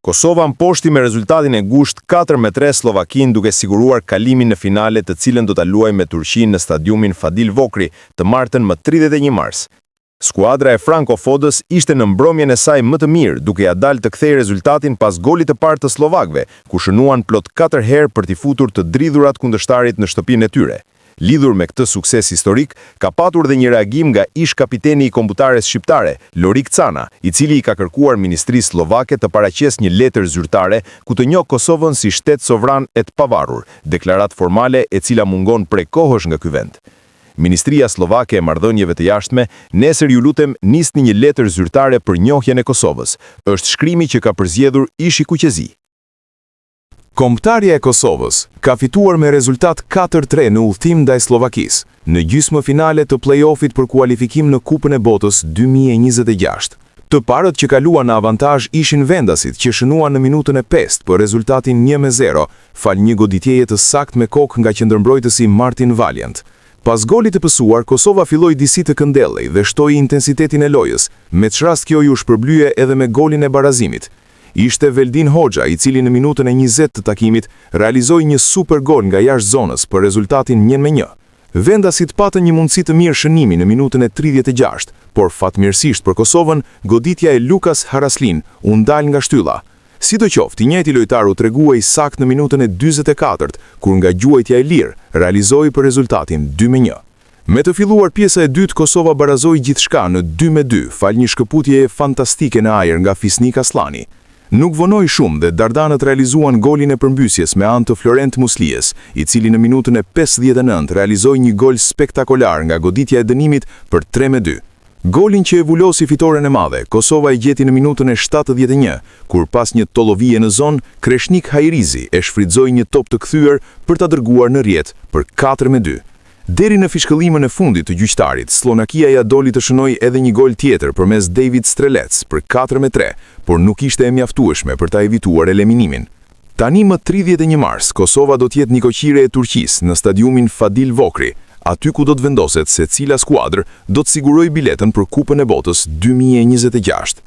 Kosova mposhti me rezultatin e ngushtë 4-3 Slovakin duke siguruar kalimin në finale të cilën do ta luajë me Turqinë në stadiumin Fadil Vokri të martën më 31 mars. Skuadra e Franco Fodës ishte në mbrëmjen e saj më të mirë duke ja dalë të kthejë rezultatin pas golit të parë të slovakëve, ku shënuan plot 4 herë për t'i futur të dridhurat kundërshtarit në shtëpinë e tyre. Lidhur me këtë sukses historik, ka patur dhe një reagim nga ish kapiteni i kombëtares shqiptare, Lorik Cana, i cili i ka kërkuar Ministrisë Slovake të paraqesë një letër zyrtare ku të njohë Kosovën si shtet sovran e të pavarur, deklaratë formale e cila mungon prej kohësh nga ky vend. Ministria Slovake e Marrëdhënieve të Jashtme nesër ju lutem nisni një letër zyrtare për njohjen e Kosovës. Është shkrimi që ka përzgjedhur ishi Kuqezi. Kombëtarja e Kosovës ka fituar me rezultat 4-3 në udhëtim ndaj Slovakisë, në gjysmë finale të play-offit për kualifikim në Kupën e Botës 2026. Të parët që kaluan në avantazh ishin vendasit që shënuan në minutën e 5 për rezultatin 1-0, fal një goditjeje të saktë me kokë nga qendërmbrojtësi Martin Valiant. Pas golit të pësuar, Kosova filloi disi të këndellej dhe shtoi intensitetin e lojës, me çrast kjo ju shpërblye edhe me golin e barazimit. Ishte Veldin Hoxha, i cili në minutën e 20 të takimit realizoi një super gol nga jashtë zonës për rezultatin 1-1. Vendasit patën një mundësi të mirë shënimi në minutën e 36, por fatmirësisht për Kosovën, goditja e Lukas Haraslin u ndal nga shtylla. Sidoqoftë, i njëjti lojtar u treguai saktë në minutën e 44, kur nga gjuajtja e lirë realizoi për rezultatin 2-1. Me të filluar pjesa e dytë, Kosova barazoi gjithçka në 2-2, fal një shkëputjeje fantastike në ajër nga Fisnik Aslani. Nuk vonoi shumë dhe dardanët realizuan golin e përmbysjes me anë të Florent Muslijes, i cili në minutën e 59 realizoi një gol spektakolar nga goditja e dënimit për 3-2. Golin që e vulosi fitoren e madhe, Kosova e gjeti në minutën e 71, kur pas një tollovie në zonë, Kreshnik Hajrizi e shfrytëzoi një top të kthyer për ta dërguar në rrjet për 4-2. Deri në fishkëllimën e fundit të gjyqtarit, Slovakia ja doli të shënoi edhe një gol tjetër përmes David Strelec për 4-3, por nuk ishte e mjaftueshme për ta evituar eliminimin. Tani më 31 mars, Kosova do të jetë nikoqire e Turqisë në stadiumin Fadil Vokri, aty ku do të vendoset se cila skuadër do të sigurojë biletën për Kupën e Botës 2026.